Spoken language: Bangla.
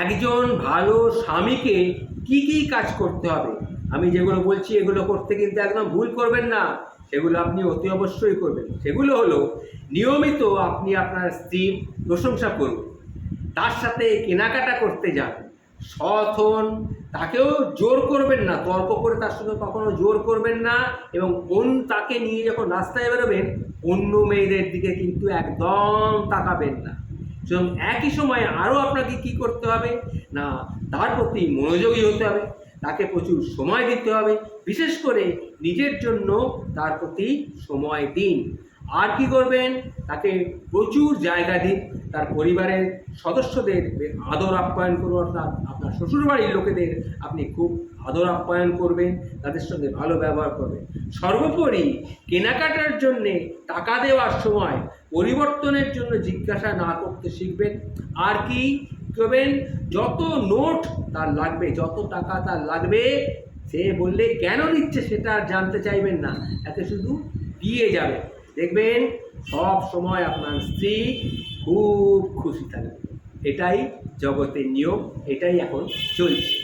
একজন ভালো স্বামীকে কি কি কাজ করতে হবে, আমি যেগুলো বলছি এগুলো করতে কিন্তু একদম ভুল করবেন না, সেগুলো আপনি অতি অবশ্যই করবেন। সেগুলো হলো, নিয়মিত আপনি আপনার স্ত্রীর প্রশংসা করুন, তার সাথে কেনাকাটা করতে যান, সৎ হন, তাকেও জোর করবেন না, তর্ক করে তার সঙ্গে কখনো জোর করবেন না, এবং তাকে নিয়ে যখন রাস্তায় বেরোবেন অন্য মেয়েদের দিকে কিন্তু একদম তাকাবেন না। এবং একই সময়ে আরও আপনাকে কি করতে হবে না, তার প্রতি মনোযোগী হতে হবে, তাকে প্রচুর সময় দিতে হবে, বিশেষ করে নিজের জন্য তার প্রতি সময় দিন। আর কি করবেন, তাকে প্রচুর জায়গা দিন, তার পরিবারের সদস্যদের আদর আপ্যায়ন করুন, অর্থাৎ আপনার শ্বশুরবাড়ির লোকেদের আপনি খুব আদর আপ্যায়ন করবেন, তাদের সঙ্গে ভালো ব্যবহার করবেন। সর্বোপরি কেনাকাটার জন্যে টাকা দেওয়ার সময় পরিবর্তনের জন্য জিজ্ঞাসা না করতে শিখবেন। আর কি করবেন, যত নোট তার লাগবে, যত টাকা তার লাগবে, সে বললে কেন নিচ্ছে সেটা আর জানতে চাইবেন না, এতে শুধু দিয়ে যাবে, দেখবেন সব সময় আপনার স্ত্রী খুব খুশি থাকবে। এটাই জগতের নিয়ম, এটাই এখন চলছে।